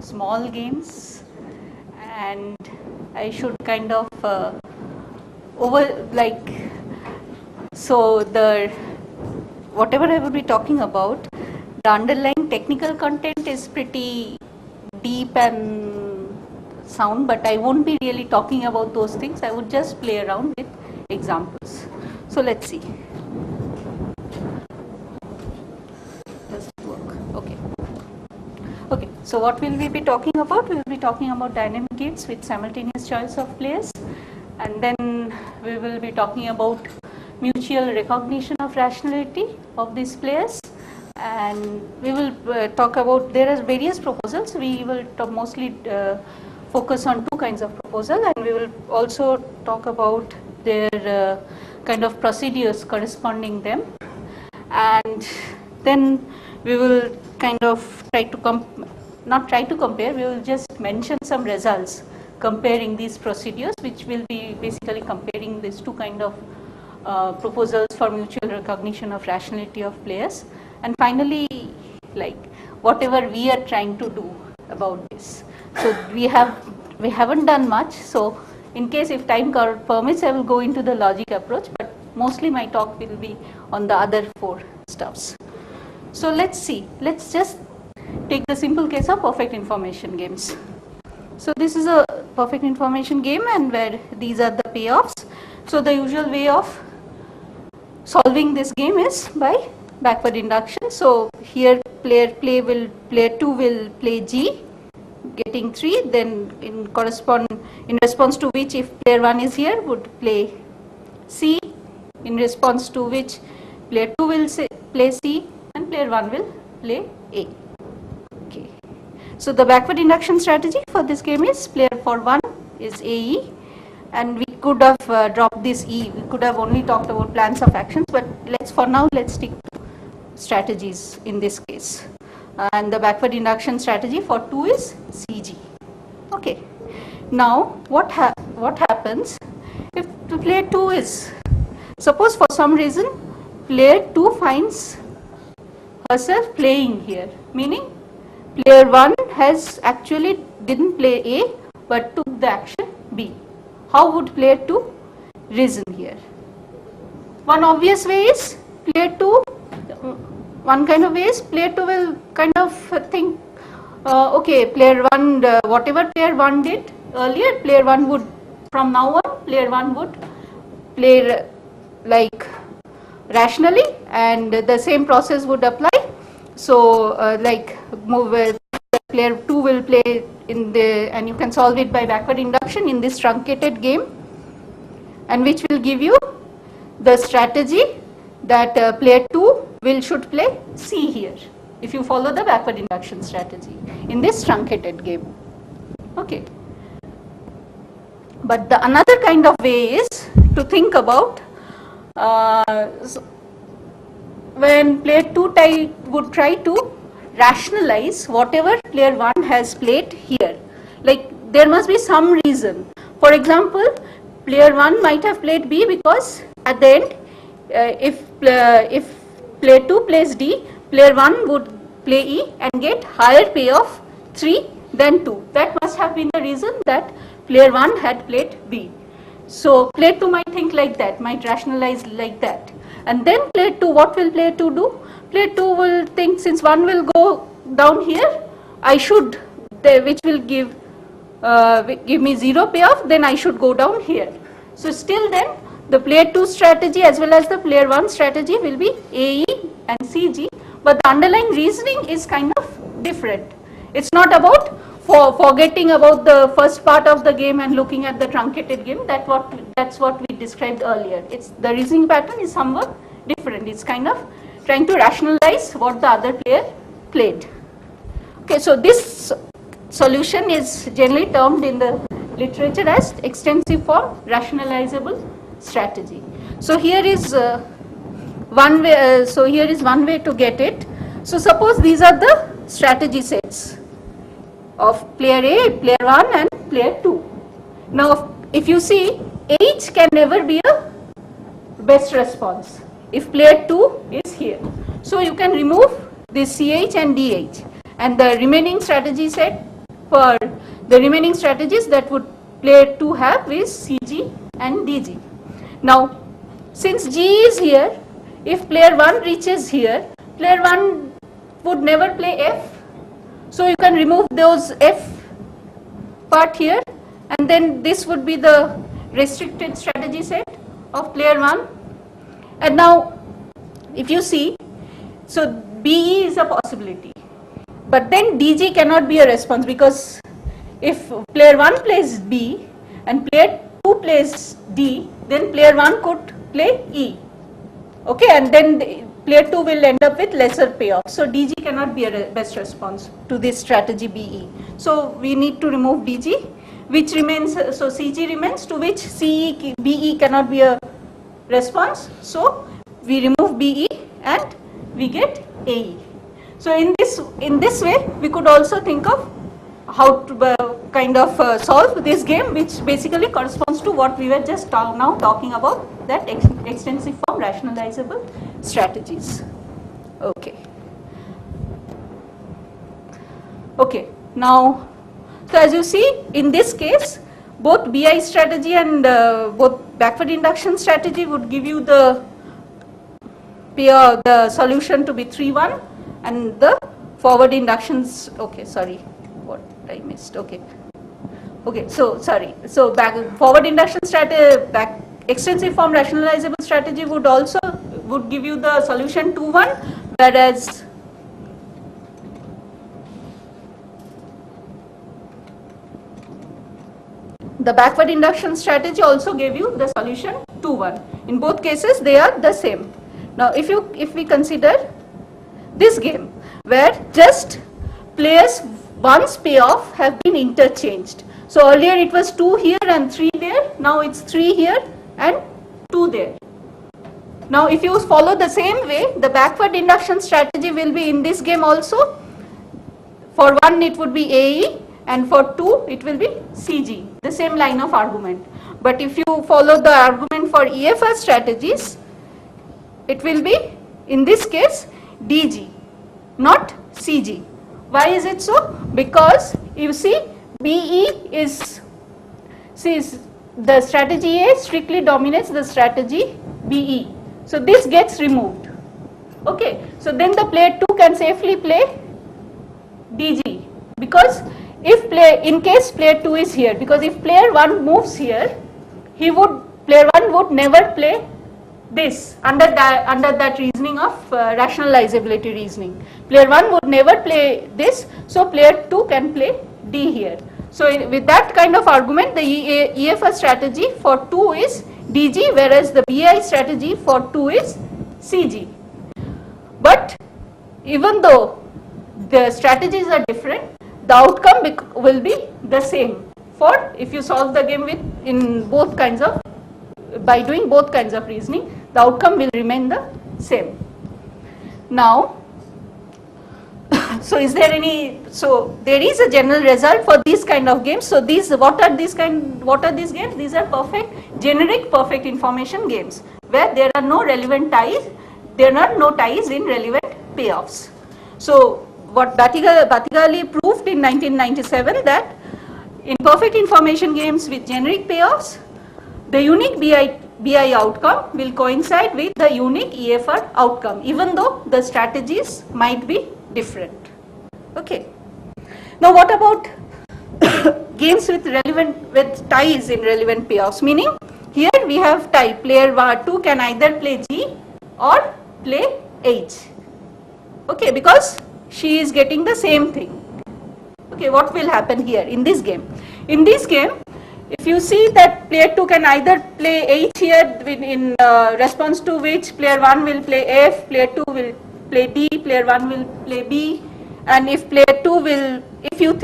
small games, and I should kind of so the whatever I will be talking about, the underlying technical content is pretty deep and sound, but I won't be really talking about those things. I would just play around with examples. So let's see. Does it work? Okay. Okay, so what will we be talking about? We will be talking about dynamic games with simultaneous choice of players, and then we will be talking about mutual recognition of rationality of these players, and we will talk about, there are various proposals. We will mostly focus on two kinds of proposal, and we will also talk about their kind of procedures corresponding them, and then we will kind of not try to compare, we will just mention some results comparing these procedures, which will be basically comparing these two kind of proposals for mutual recognition of rationality of players, and finally like whatever we are trying to do about this. So we haven't done much, so in case if time permits, I will go into the logic approach, but mostly my talk will be on the other four stuffs. So let's see, let's just take the simple case of perfect information games. So this is a perfect information game, and where these are the payoffs. So the usual way of solving this game is by backward induction. So here player 2 will play G, getting 3, then in response to which, if player 1 is here, would play C, in response to which player 2 will play C, and player 1 will play A. Okay. So the backward induction strategy for this game is player for 1 is AE, and we could have dropped this E. We could have only talked about plans of actions, but for now let's stick to strategies in this case. And the backward induction strategy for 2 is CG. Okay. Now what happens if the player 2 is, suppose for some reason player 2 finds herself playing here, meaning player 1 has actually didn't play A but took the action B. How would player 2 reason here? One obvious way is player 2, one kind of way is player 2 will kind of think, okay, player 1, whatever player 1 did earlier, player 1 would, from now on, player 1 would play like rationally, and the same process would apply. So player 2 will play in the, and you can solve it by backward induction in this truncated game, and which will give you the strategy that player 2 should play C here, if you follow the backward induction strategy in this truncated game. Okay. But the another kind of way is to think about when player 2 would try to rationalize whatever player 1 has played here. Like there must be some reason. For example, player 1 might have played B because at the end, if player 2 plays D, player 1 would play E and get higher payoff 3 than 2. That must have been the reason that player 1 had played B. So player 2 might think like that, might rationalize like that. And then player 2, what will player 2 do? Player 2 will think, since 1 will go down here, I should, which will give me 0 payoff, then I should go down here. So still then, the player 2 strategy as well as the player 1 strategy will be AE and CG, but the underlying reasoning is kind of different. It's not about forgetting about the first part of the game and looking at the truncated game. That's what we described earlier. It's the reasoning pattern is somewhat different. It's kind of trying to rationalize what the other player played. Okay, so this solution is generally termed in the literature as extensive form rationalizable strategy. So here is one way. So here is one way to get it. So suppose these are the strategy sets of player A, player 1 and player 2. Now if you see, H can never be a best response if player 2 is here. So you can remove this CH and DH, and the remaining strategy set for the remaining strategies that would player 2 have is CG and DG. Now, since G is here, if player 1 reaches here, player 1 would never play F. So you can remove those F part here, and then this would be the restricted strategy set of player 1. And now if you see, so BE is a possibility, but then DG cannot be a response, because if player 1 plays B and player 2 plays D, then player 1 could play E. Okay, and then player 2 will end up with lesser payoff. So DG cannot be a best response to this strategy BE. So we need to remove DG, which remains, so CG remains, to which CE, BE cannot be a response. So we remove BE and we get AE. So in this way we could also think of how to kind of solve this game, which basically corresponds to what we were just now talking about, that extensive form rationalizable strategies. Okay. Okay. Now, so as you see, in this case, both BI strategy and both backward induction strategy would give you the solution to be 3-1, and the forward inductions. Okay, sorry, what I missed. Okay. Okay, so sorry. So forward induction strategy, extensive form rationalizable strategy would give you the solution 2-1, whereas the backward induction strategy also gave you the solution 2-1. In both cases they are the same. Now if we consider this game where just players 1's payoff have been interchanged. So earlier it was 2 here and 3 there, now it's 3 here and 2 there. Now if you follow the same way, the backward induction strategy will be in this game also. For 1 it would be AE, and for 2 it will be CG, the same line of argument. But if you follow the argument for EFR strategies, it will be in this case DG, not CG. Why is it so? Because you see, BE is, the strategy A strictly dominates the strategy BE. So this gets removed. Okay, so then the player 2 can safely play DG, because if in case player 2 is here, because if player 1 moves here, player 1 would never play this under that reasoning of rationalizability reasoning. Player 1 would never play this, so player 2 can play D here. So with that kind of argument, the EFR strategy for 2 is DG, whereas the BI strategy for 2 is CG. But even though the strategies are different, the outcome will be the same for if you solve the game by doing both kinds of reasoning, the outcome will remain the same. Now, so there is a general result for these kind of games. So what are these games? These are generic perfect information games, where there are no relevant ties, there are no ties in relevant payoffs. So what Batigali proved in 1997, that in perfect information games with generic payoffs, the unique BI outcome will coincide with the unique EFR outcome, even though the strategies might be different. Okay. Now what about games with ties in relevant payoffs? Meaning here we have tie, player 2 can either play G or play H. Okay, because she is getting the same thing. Okay, what will happen here in this game? In this game, if you see that player 2 can either play H here in response to which player 1 will play F, player 2 will play D, player 1 will play B, and if player 2 will, if you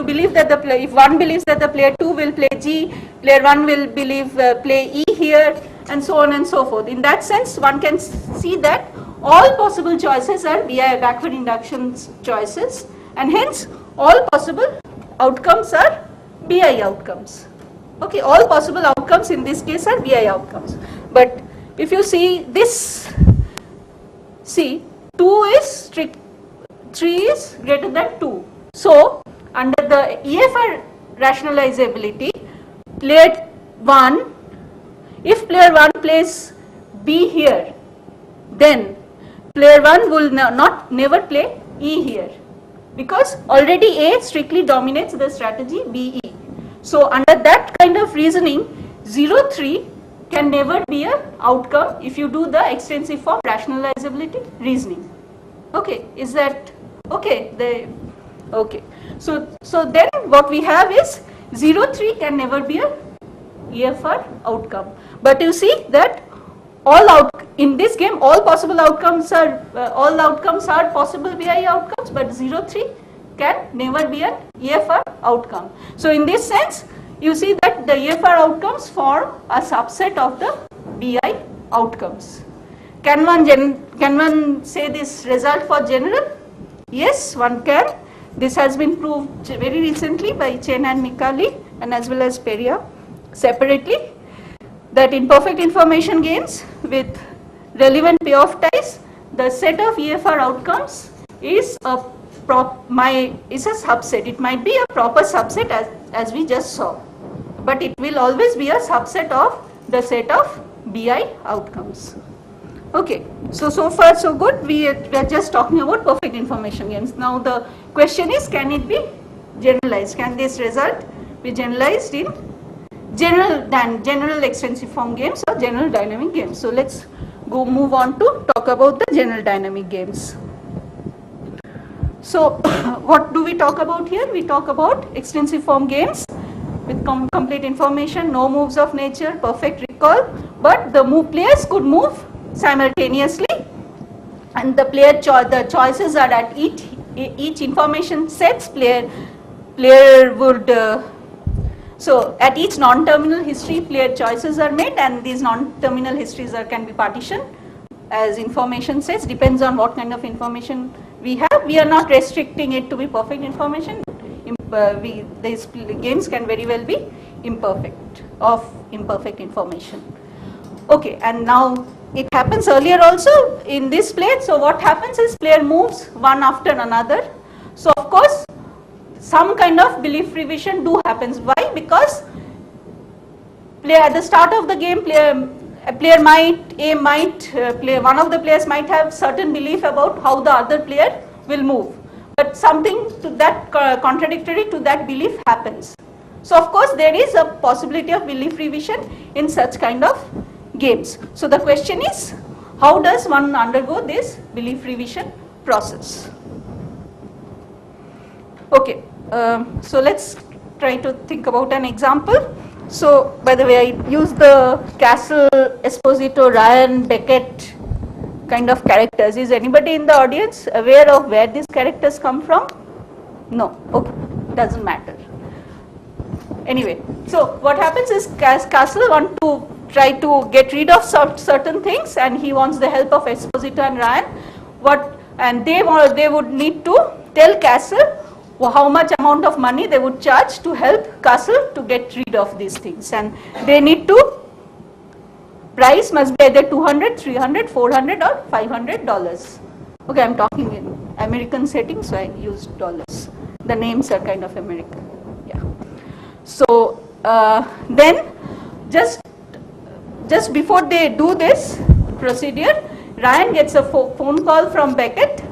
believe that if one believes that the player 2 will play G, player 1 will play E here, and so on and so forth. In that sense, one can see that all possible choices are backward induction choices, and hence all possible outcomes are BI outcomes. Okay, all possible outcomes in this case are BI outcomes. But if you see this, 2 is 3 is greater than 2. So under the EFR rationalizability, player 1, if player 1 plays B here, then player 1 will never play E here, because already A strictly dominates the strategy BE. So under that kind of reasoning, 0-3 can never be an outcome if you do the extensive form rationalizability reasoning. Okay, is that okay? Okay. So then what we have is 0-3 can never be a EFR outcome. But you see that in this game all possible outcomes are possible BI outcomes, but 0-3 can never be an EFR outcome. So in this sense, you see that the EFR outcomes form a subset of the BI outcomes. Can one say this result for general? Yes, one can. This has been proved very recently by Chen and Mikali, and as well as Peria separately, that in perfect information games with relevant payoff ties, the set of EFR outcomes is a subset. It might be a proper subset as we just saw, but it will always be a subset of the set of BI outcomes. Okay, so far so good. We are just talking about perfect information games. Now the question is, can it be generalized? Can this result be generalized in general extensive form games or general dynamic games? So let's move on to talk about the general dynamic games. So what do we talk about here? We talk about extensive form games with complete information, no moves of nature, perfect recall, but the players could move simultaneously, and the choices are at each information sets. Player would so at each non-terminal history, player choices are made, and these non-terminal histories can be partitioned as information sets. Depends on what kind of information we have. We are not restricting it to be perfect information. These games can very well be imperfect information. Okay, and now it happens earlier also in this play. So what happens is player moves one after another. So of course some kind of belief revision happens. Why? Because at the start of the game, one of the players might have certain belief about how the other player will move, but something to that contradictory to that belief happens. So of course there is a possibility of belief revision in such kind of games. So the question is, how does one undergo this belief revision process? Okay, so let's try to think about an example. So by the way, I use the Castle, Esposito, Ryan, Beckett kind of characters. Is anybody in the audience aware of where these characters come from? No, okay, doesn't matter. Anyway, so what happens is Castle wants to try to get rid of certain things, and he wants the help of Esposito and Ryan. And they would need to tell Castle how much amount of money they would charge to help Castle to get rid of these things, and they need to price must be either $200, $300, $400 or $500. Okay, I'm talking in American setting, so I used dollars. The names are kind of American. Yeah. So then just before they do this procedure, Ryan gets a phone call from Beckett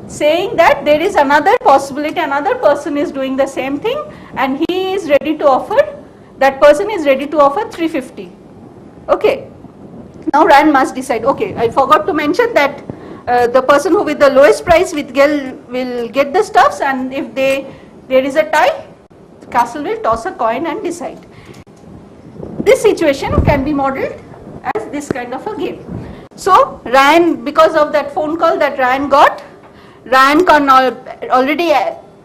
saying that there is another possibility, another person is doing the same thing, and he is ready to offer, that person is ready to offer $350. Okay, now Ryan must decide. Okay, I forgot to mention that the person who with the lowest price will get the stuffs, and if there is a tie, Castle will toss a coin and decide. This situation can be modeled as this kind of a game. So Ryan, because of that phone call that Ryan got, Ryan can already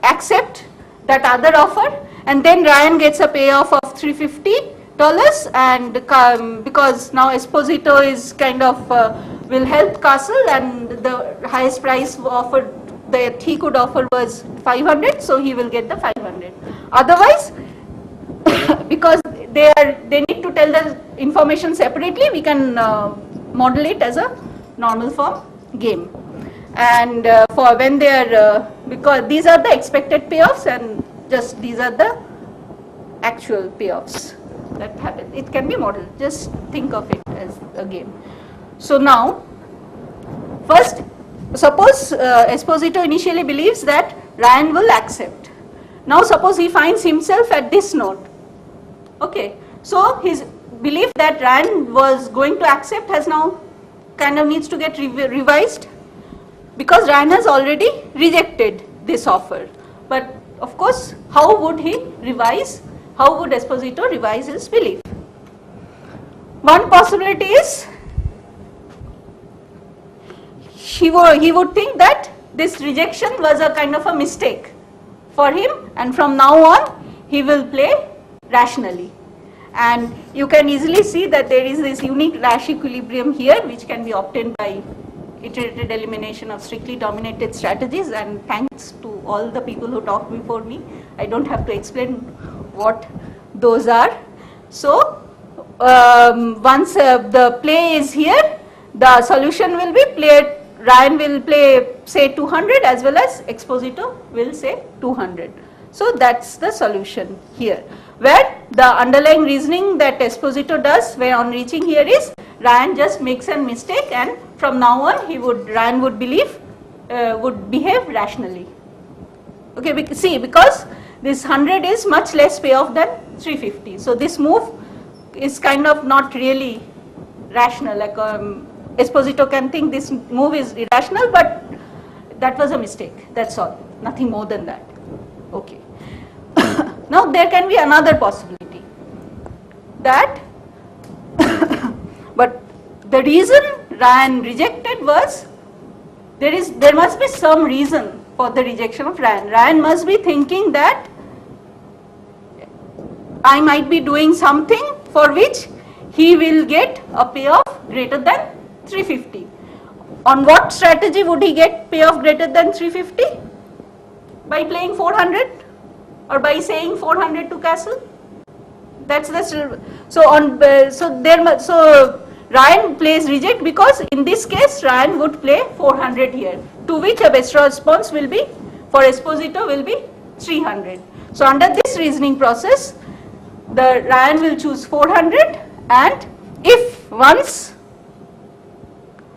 accept that other offer, and then Ryan gets a payoff of $350, and because now Esposito is kind of will help Castle, and the highest price offered that he could offer was $500, so he will get the $500. Otherwise, because they need to tell the information separately, we can model it as a normal form game. And for when they are because these are the expected payoffs, and just these are the actual payoffs that happen. It can be modeled, just think of it as a game. So now, first, suppose Esposito initially believes that Ryan will accept. Now suppose he finds himself at this node. Okay, so his belief that Ryan was going to accept has now kind of needs to get revised, because Ryan has already rejected this offer. But of course, how would he revise? How would Esposito revise his belief? One possibility is he would think that this rejection was a kind of a mistake for him, and from now on he will play rationally. And you can easily see that there is this unique Rash equilibrium here, which can be obtained by iterated elimination of strictly dominated strategies, and thanks to all the people who talked before me, I don't have to explain what those are. So once the play is here, the solution will be played. Ryan will play say 200 as well as Esposito will say 200. So that's the solution here, where the underlying reasoning that Esposito does when on reaching here is Ryan just makes a mistake, and from now on Ryan would behave rationally. Okay, see, because this 100 is much less payoff than 350. So this move is kind of not really rational. Like Esposito can think this move is irrational, but that was a mistake. That's all. Nothing more than that. Okay. Now there can be another possibility that but the reason Ryan rejected was there must be some reason for the rejection of Ryan. Ryan must be thinking that I might be doing something for which he will get a payoff greater than 350. On what strategy would he get payoff greater than 350? By playing 400 or by saying 400 to castle? That's the so Ryan plays reject because in this case Ryan would play 400 here, to which a best response will be for Esposito will be 300. So under this reasoning process, the Ryan will choose 400, and if once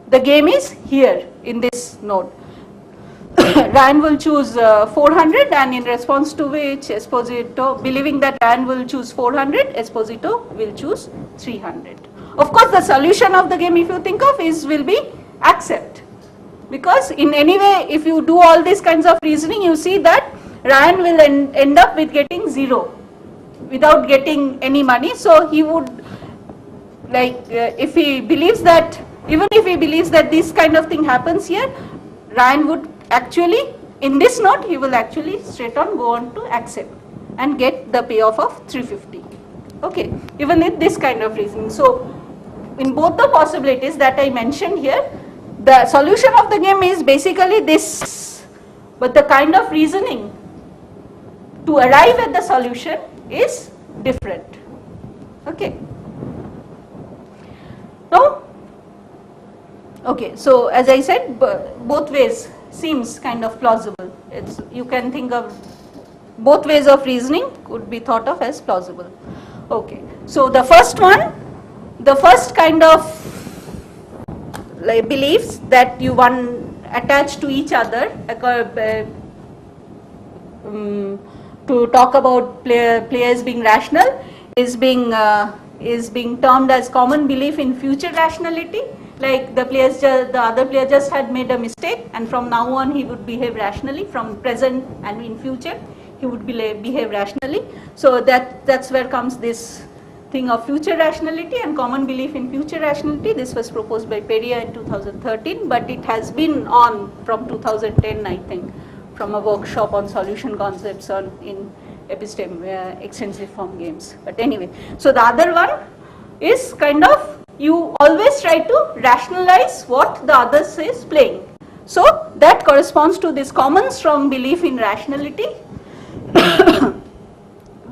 the game is here in this node, Ryan will choose 400, and in response to which Esposito, believing that Ryan will choose 400, Esposito will choose 300. Of course, the solution of the game, if you think of, will be accept, because in any way, if you do all these kinds of reasoning, you see that Ryan will end up with getting 0 without getting any money. So he would, like, if he believes that, even if he believes that this kind of thing happens here, Ryan would actually, in this node, he will actually straight on go on to accept and get the payoff of 350. Okay, even with this kind of reasoning. So in both the possibilities that I mentioned here, the solution of the game is basically this, but the kind of reasoning to arrive at the solution is different. Okay. Now, okay, so as I said, both ways seems kind of plausible. You can think of both ways of reasoning could be thought of as plausible. Okay, so the first one, the first kind of like beliefs that you attach to each other to talk about players being rational is being termed as common belief in future rationality. Like the other player just had made a mistake, and from now on he would behave rationally. From present and in future, he would behave rationally. So that's where comes this thing of future rationality and common belief in future rationality. This was proposed by Peria in 2013, but it has been on from 2010, I think, from a workshop on solution concepts in Epistermic extensive form games. But anyway, so the other one is kind of, you always try to rationalize what the other is playing. So that corresponds to this common strong belief in rationality,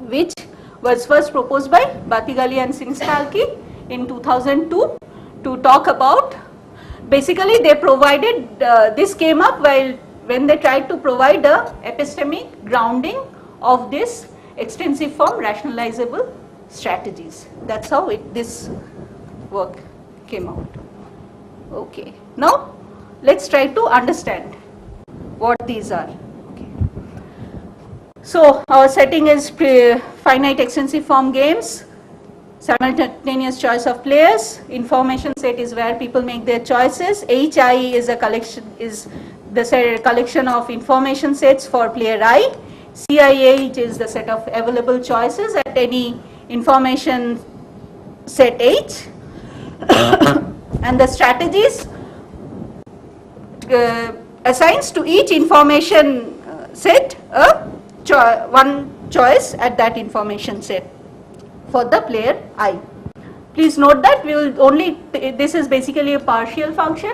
which was first proposed by Battigalli and Sinistalki in 2002 to talk about. Basically, they provided, this came up when they tried to provide a epistemic grounding of this extensive form rationalizable strategies. That's how this work came out. Okay. Now let's try to understand what these are. Okay. So our setting is finite extensive form games, simultaneous choice of players. Information set is where people make their choices. HI is a collection, is the collection of information sets for player I. CIH is the set of available choices at any information set H. And the strategies assigns to each information set one choice at that information set for the player I. Please note that we will only, this is basically a partial function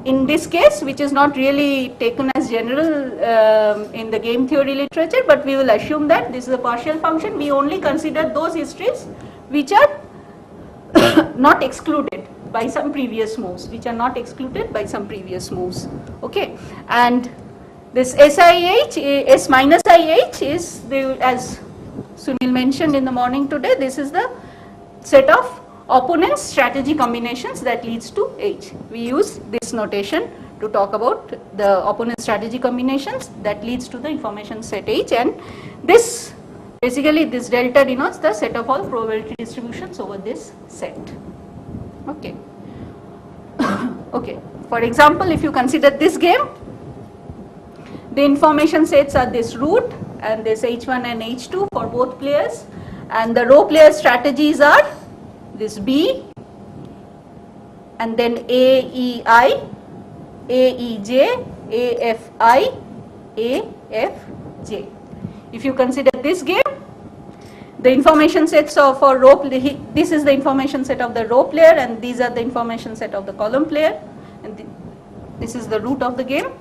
in this case, which is not really taken as general in the game theory literature, but we will assume that this is a partial function. We only consider those histories which are not excluded by some previous moves, okay. And this SIH, S minus IH is, as Sunil mentioned in the morning today, this is the set of opponents strategy combinations that leads to H. We use this notation to talk about the opponent strategy combinations that leads to the information set H, and this basically this delta denotes the set of all probability distributions over this set. Okay. Okay. For example, if you consider this game, the information sets are this root and this H1 and H2 for both players, and the row player strategies are this B and then AEI, AEJ, AFI, AFJ. If you consider this game, the information sets of for row, this is the information set of the row player and these are the information set of the column player, and this is the root of the game.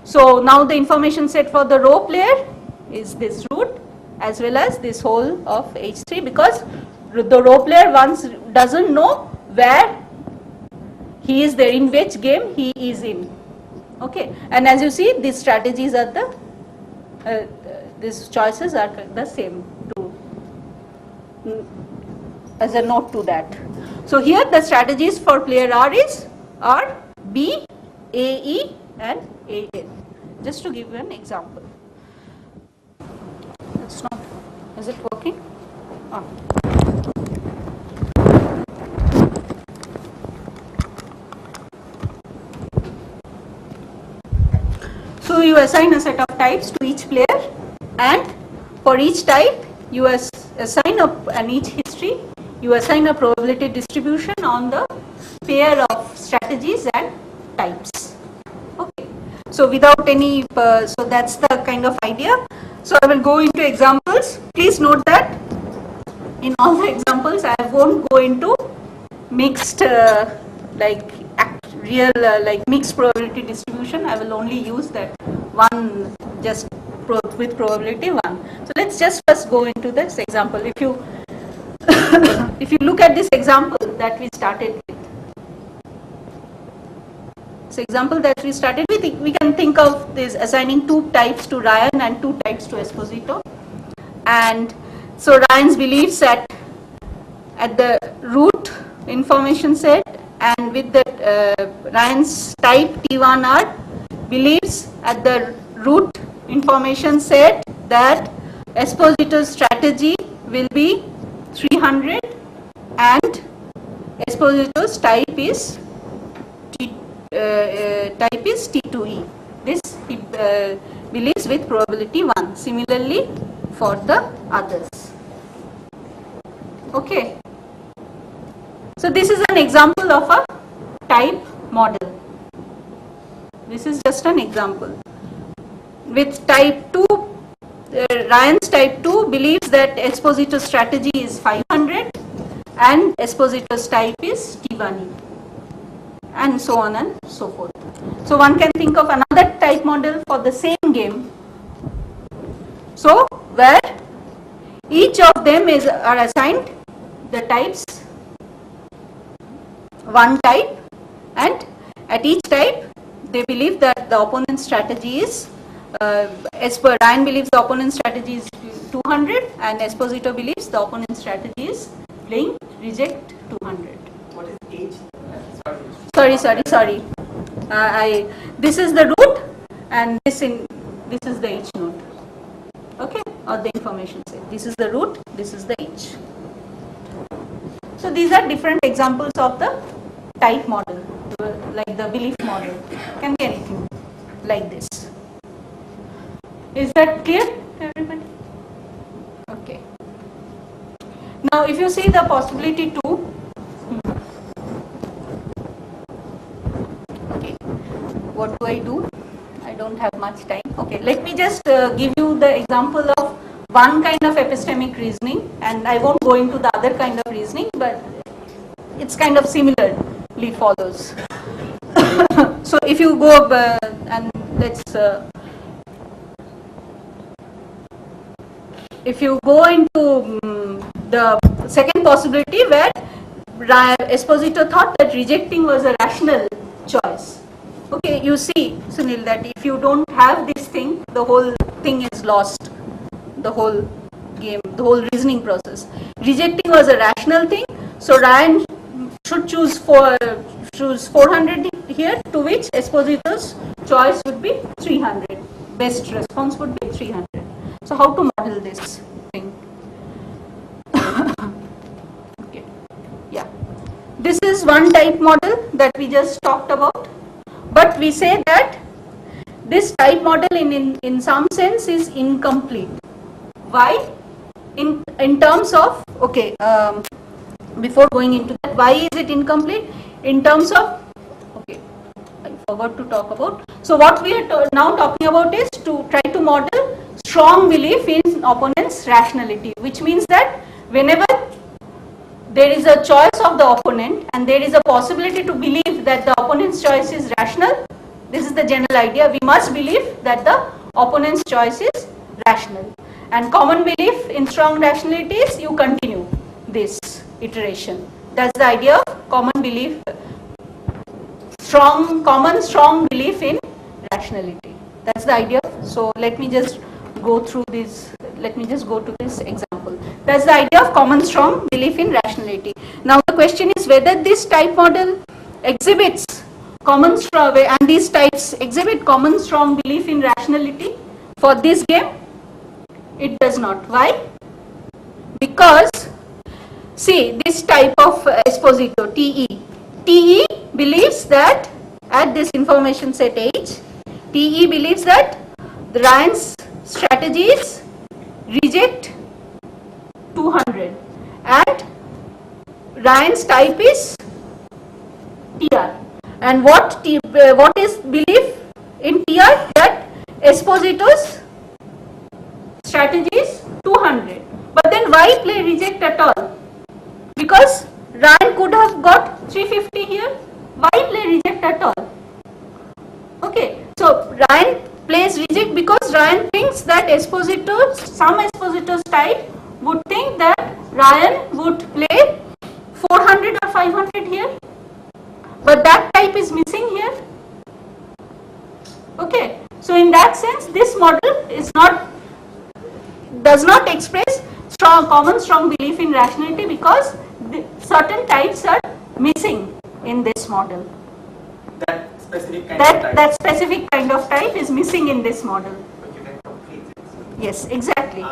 So now the information set for the row player is this root as well as this whole of H3, because the row player once doesn't know where he is there, in which game he is in. Okay, and as you see, these strategies are these choices are the same as a note to that. So here the strategies for player R are B, AE and AN. Just to give you an example. It's not, is it working? Ah. So you assign a set of types to each player, and for each type you assign and each history you assign a probability distribution on the pair of strategies and types. Okay. So without any, so that's the kind of idea. So I will go into examples. Please note that in all the examples I won't go into mixed real mixed probability distribution. I will only use that one just with probability 1. So let's just first go into this example. If you if you look at this example that we started with, we can think of this assigning 2 types to Ryan and 2 types to Esposito. And so Ryan's beliefs at the root information set, and with the Ryan's type T1R believes at the root information set that Esposito's strategy will be 300 and Esposito's type is T2E. This he believes with probability 1. Similarly for the others. Okay. So this is an example of a type model. This is just an example. With type 2, Ryan's type 2 believes that Esposito's strategy is 500 and Esposito's type is T1E, and so on and so forth. So one can think of another type model for the same game. So where each of them are assigned the types, one type, and at each type they believe that the opponent's strategy is Ryan believes the opponent's strategy is 200 and Esposito believes the opponent's strategy is playing reject 200. What is H? Sorry. This is the root and this is the H node. Okay, or the information set. This is the root, this is the H. So these are different examples of the type model, like the belief model. Can be anything like this. Is that clear to everybody? Okay. Now if you see the possibility 2, okay, what do? I don't have much time. Okay, let me just give you the example of one kind of epistemic reasoning, and I won't go into the other kind of reasoning, but it's kind of similarly follows. So if you go and let's if you go into the second possibility where Esposito thought that rejecting was a rational choice. Okay, you see, Sunil, that if you don't have this thing, the whole thing is lost. The whole game, the whole reasoning process. Rejecting was a rational thing, so Ryan should choose 400 here, to which Esposito's choice would be 300. Best response would be 300. So how to model this thing? Okay, yeah. This is one type model that we just talked about, but we say that this type model in some sense is incomplete. Why? In terms of, okay, before going into that, why is it incomplete? In terms of, okay, I forgot to talk about. So what we are now talking about is to try to model strong belief in opponent's rationality, which means that whenever there is a choice of the opponent and there is a possibility to believe that the opponent's choice is rational, this is the general idea, we must believe that the opponent's choice is rational. And common belief in strong rationality is you continue this iteration. That's the idea of common belief, strong belief in rationality. That's the idea. So let me just go through this. Let me just go to this example. That's the idea of common strong belief in rationality. Now the question is whether this type model exhibits common strong, and these types exhibit common strong belief in rationality for this game. It does not. Why? Because, see, this type of Esposito, TE believes that at this information set H, TE believes that the Ryan's strategy is reject 200 and Ryan's type is TR. And what is belief in TR? That Esposito's strategy is 200. But then why play reject at all? Because Ryan could have got 350 here. Why play reject at all? Okay, so Ryan plays reject because Ryan thinks that some Esposito's type would think that Ryan would play 400 or 500 here. But that type is missing here. Okay, so in that sense, this model does not express common strong belief in rationality because certain types are missing in this model. That specific kind of type is missing in this model. But you can complete it. Yes, exactly.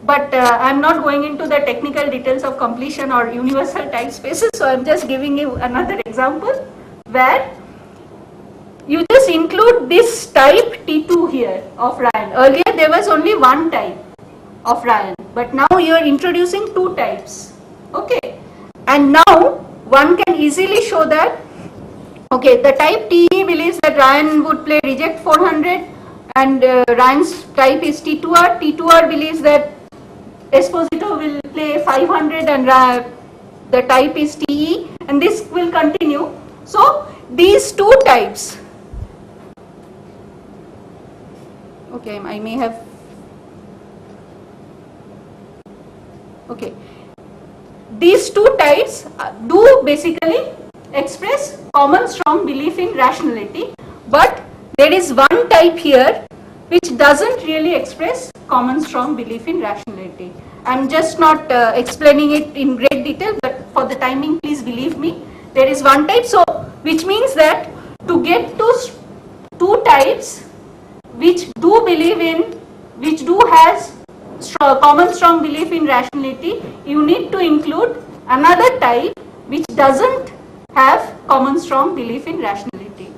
But I'm not going into the technical details of completion or universal type spaces, so I'm just giving you another example where you just include this type T2 here of Ryan. Earlier there was only one type of Ryan, but now you are introducing two types. Okay, and now one can easily show that, okay, the type TE believes that Ryan would play reject 400 and Ryan's type is T2R. T2R believes that Esposito will play 500 and the type is TE, and this will continue. So these two types, okay, I may have, okay, these two types do basically express common strong belief in rationality, but there is one type here which doesn't really express common strong belief in rationality. I'm just not explaining it in great detail, but for the timing, please believe me, there is one type. So, which means that to get to two types which do believe in, which do has common strong belief in rationality, you need to include another type which doesn't have common strong belief in rationality.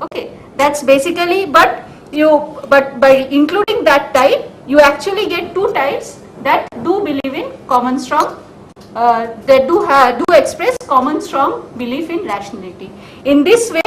Okay, that's basically, but by including that type, you actually get two types that do believe in common strong, that do express common strong belief in rationality. In this way,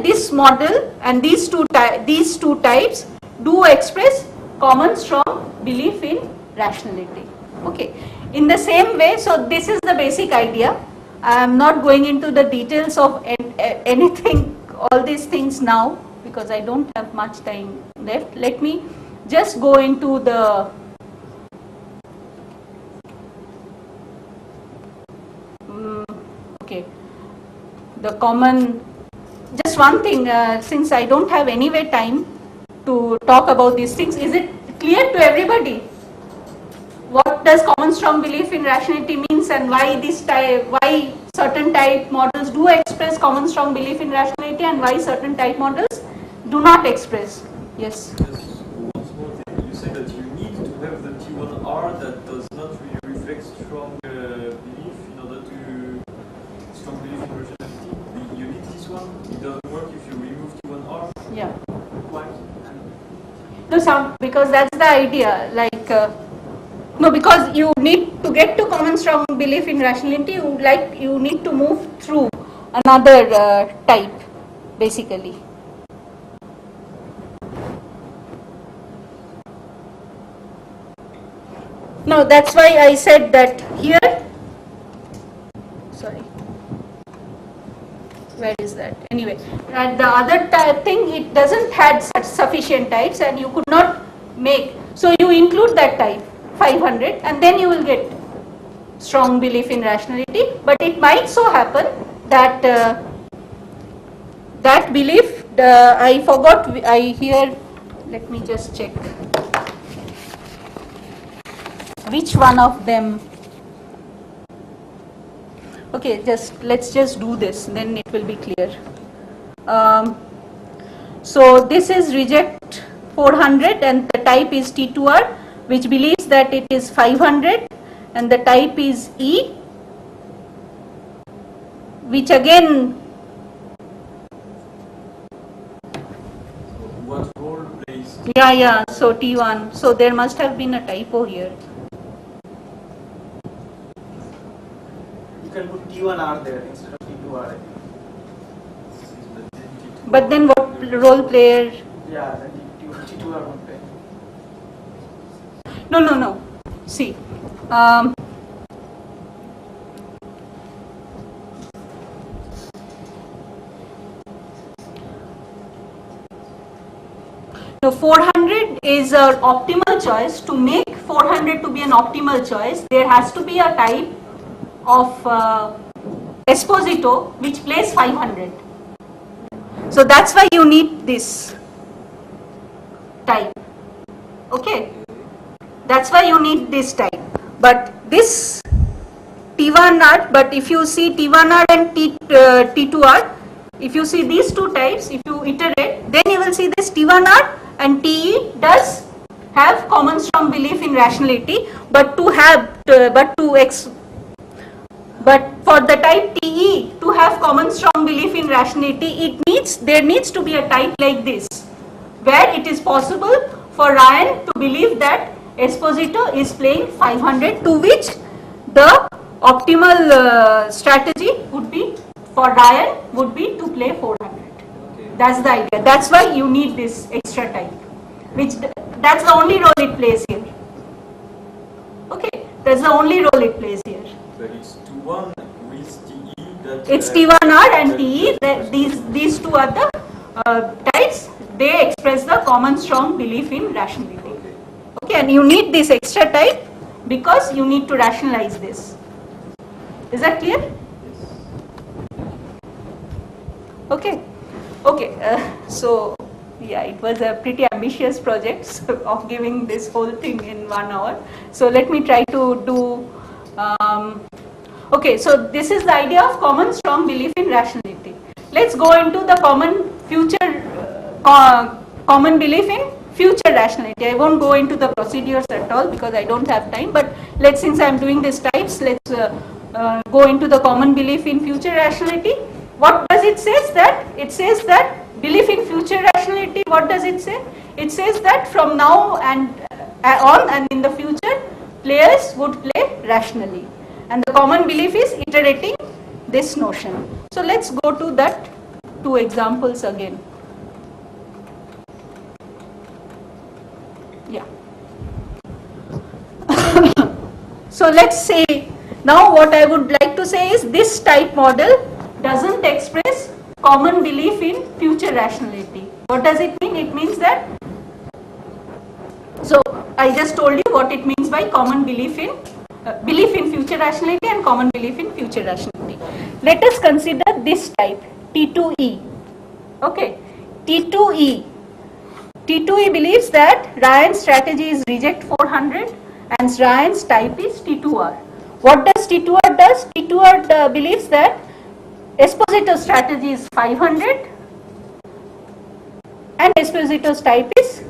this model and these two types do express common strong belief in rationality. Okay. In the same way, so this is the basic idea. I am not going into the details of anything, all these things now, because I don't have much time left. Let me just go into the the common, just one thing, since I don't have anyway time to talk about these things, is it clear to everybody what does common strong belief in rationality means, and why why certain type models do express common strong belief in rationality and why certain type models do not express? Yes. One small thing, you say that you need to have the T1R that does not really reflect strong belief in order to strong belief in rationality. You need this one. It doesn't work if you remove T1R. Yeah. Why? No, because that's the idea. Like no, because you need to get to common strong belief in rationality. You need to move through another type, basically. No, that's why I said that here. Sorry. Where is that? Anyway, the other thing, it doesn't have such sufficient types and you could not make. So you include that type, 500, and then you will get strong belief in rationality. But it might so happen that that belief, I forgot, let me just check. Which one of them? Okay, let's just do this, then it will be clear. So this is reject 400 and the type is T2R, which believes that it is 500, and the type is E, which again, What role plays? yeah, so T1, so there must have been a typo here. You can put T1R there instead of T2R. But then what role player? Yeah, then T2R won't play. No. See, so 400 is an optimal choice. To make 400 to be an optimal choice, there has to be a type of Esposito which plays 500. So that's why you need this type. Okay, that's why you need this type. But this T1R, but if you see T1R and T2R, if you see these two types, if you iterate, then you will see this T1R and TE does have common strong belief in rationality, but but for the type TE to have common strong belief in rationality, there needs to be a type like this, where it is possible for Ryan to believe that Esposito is playing 500, to which the optimal strategy would be for Ryan would be to play 400. Okay. That's the idea. That's why you need this extra type, that's the only role it plays here. Okay, that's the only role it plays here. But it's T1 with TE that... It's T1R and TE, these two are the types, they express the common strong belief in rationality. Okay. Okay, and you need this extra type because you need to rationalize this. Is that clear? Yes. Okay, okay. So yeah, it was a pretty ambitious project of giving this whole thing in 1 hour. So let me try to do. Okay, so this is the idea of common strong belief in rationality. Let's go into the common belief in future rationality. I won't go into the procedures at all because I don't have time, but since I am doing these types, let's go into the common belief in future rationality. What does it say? It says that belief in future rationality, what does it say? It says that from now and on and in the future, players would play rationally. And the common belief is iterating this notion. So let's go to that 2 examples again. Yeah. So let's say, now what I would like to say is this type model doesn't express common belief in future rationality. What does it mean? It means that, so I just told you what it means by common belief in future rationality and common belief in future rationality. Let us consider this type T2E. Okay, T2E believes that Ryan's strategy is reject 400 and Ryan's type is T2R. What does T2R does? T2R believes that Esposito's strategy is 500 and Esposito's type is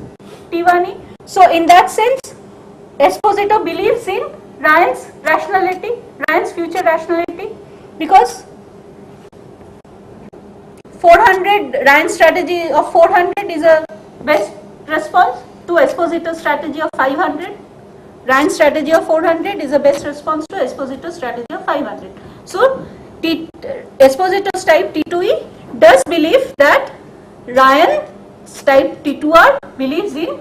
T1E. So in that sense, Esposito believes in Ryan's rationality, Ryan's future rationality, because 400, Ryan's strategy of 400 is a best response to Esposito's strategy of 500. Ryan's strategy of 400 is the best response to Esposito's strategy of 500. So Esposito's type T2E does believe that Ryan's type T2R believes in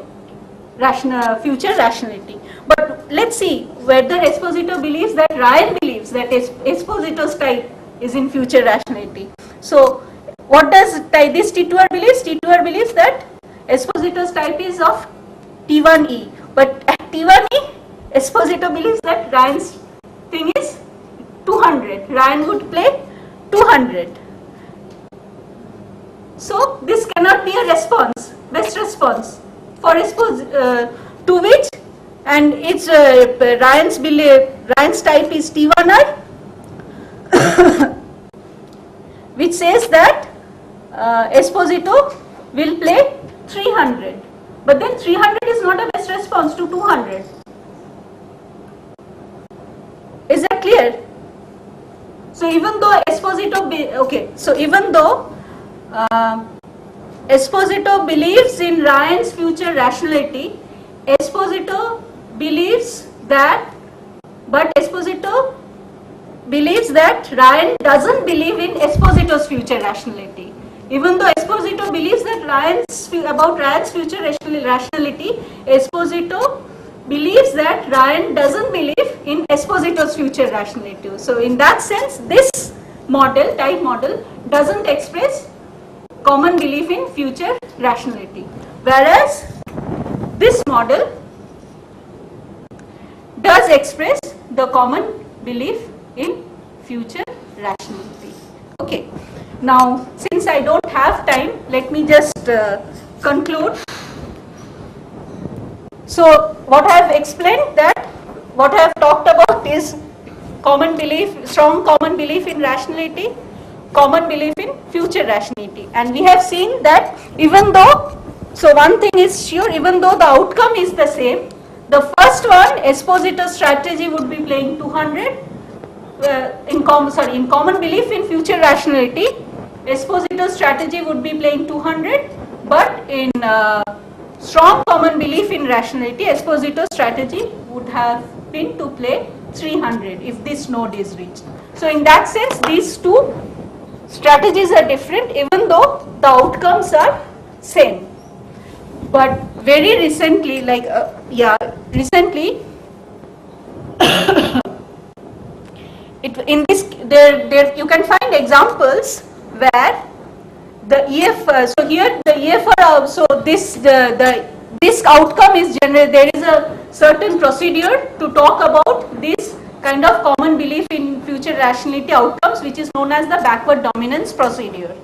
future rationality. But let's see whether Esposito believes that Ryan believes that Esposito's type is in future rationality. So what does this T2R believes? T2R believes that Esposito's type is of T1E. But at T1E, Esposito believes that Ryan's thing is 200. Ryan would play 200. So this cannot be a response, best response for to which, and it's Ryan's type is T1R, which says that Esposito will play 300. But then 300 is not a best response to 200. Is that clear? So even though Esposito Esposito believes in Ryan's future rationality, Esposito believes that, but Esposito believes that Ryan doesn't believe in Esposito's future rationality. Even though Esposito believes that Ryan's future rationality, Esposito believes that Ryan doesn't believe in Esposito's future rationality. So in that sense, this type model doesn't express common belief in future rationality, whereas this model does express the common belief in future rationality. Okay. Now, since I don't have time, let me just conclude. So, what I have explained, that what I have talked about is common belief, strong common belief in rationality, common belief in future rationality. And we have seen that even though, so one thing is sure, even though the outcome is the same, the first one, Esposito's strategy would be playing 200, in common belief in future rationality, Esposito's strategy would be playing 200, but in strong common belief in rationality, Esposito's strategy would have been to play 300 if this node is reached. So in that sense, these two strategies are different even though the outcomes are same. But very recently, recently, you can find examples where the so here the EFR, so this outcome is generated. There is a certain procedure to talk about this kind of common belief in future rationality outcomes, which is known as the backward dominance procedure.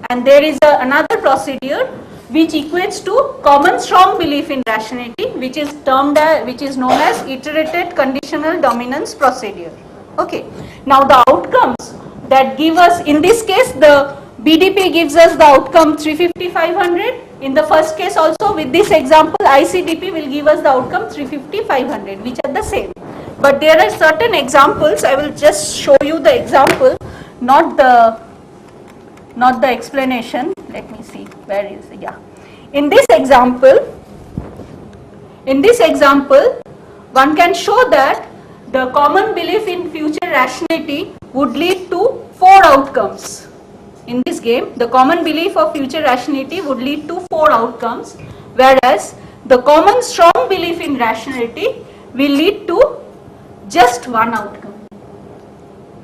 and there is another procedure which equates to common strong belief in rationality, which is known as iterated conditional dominance procedure. Okay. Now the outcomes that give us, in this case the BDP gives us the outcome 350, 500. In the first case also, with this example, ICDP will give us the outcome 350, 500, which are the same. But there are certain examples. I will just show you the example, not the explanation. Let me see, where is it? Yeah. In this example, one can show that the common belief in future rationality would lead to 4 outcomes. In this game, the common belief of future rationality would lead to 4 outcomes, whereas the common strong belief in rationality will lead to just 1 outcome.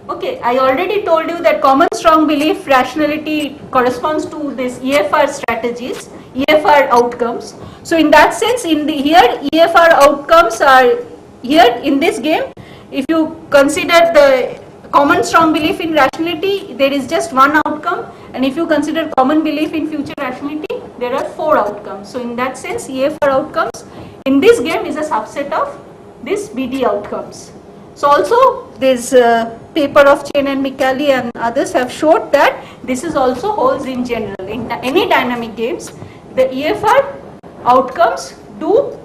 Okay, I already told you that common strong belief rationality corresponds to this EFR strategies, EFR outcomes. So in that sense, here EFR outcomes are here in this game. If you consider the common strong belief in rationality, there is just 1 outcome, and if you consider common belief in future rationality, there are 4 outcomes. So in that sense, EFR outcomes in this game is a subset of this BD outcomes. So also this paper of Chen and Micali and others have showed that this is also holds in general. In any dynamic games, the EFR outcomes do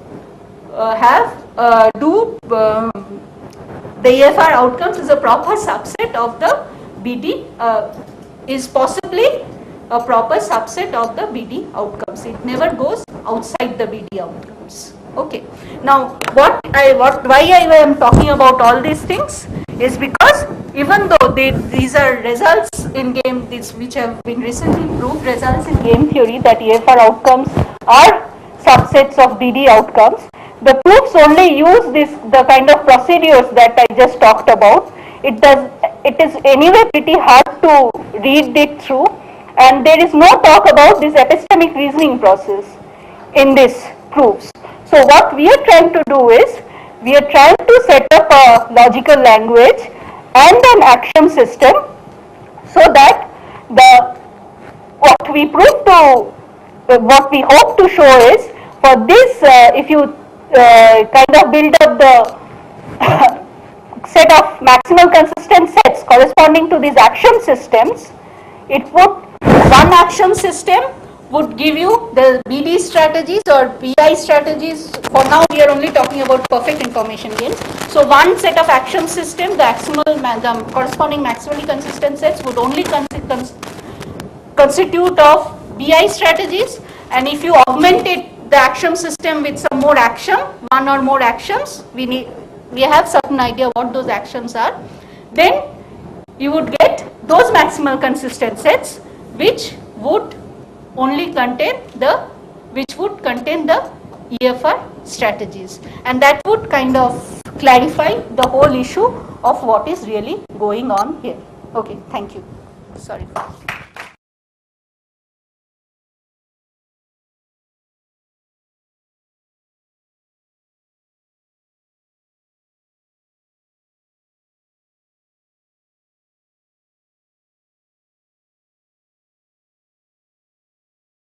the EFR outcomes is a proper subset of the BD, is possibly a proper subset of the BD outcomes. It never goes outside the BD outcomes. Okay. Now, why I am talking about all these things is because even though these are results in game, which have been recently proved results in game theory that EFR outcomes are subsets of BD outcomes, the proofs only use the kind of procedures that I just talked about. It is anyway pretty hard to read it through, and there is no talk about this epistemic reasoning process in these proofs. So what we are trying to do is, we are trying to set up a logical language and an axiom system, so that what we hope to show is, for this if you kind of build up the set of maximal consistent sets corresponding to these axiom systems, one axiom system would give you the BD strategies or BI strategies. For now we are only talking about perfect information games. So one set of axiom system, the corresponding maximally consistent sets would only constitute of BI strategies, and if you augment the axiom system with some more axiom, 1 or more axioms, we have certain idea what those axioms are, then you would get those maximal consistent sets which would contain the EFR strategies, and that would kind of clarify the whole issue of what is really going on here. Okay, thank you. Sorry.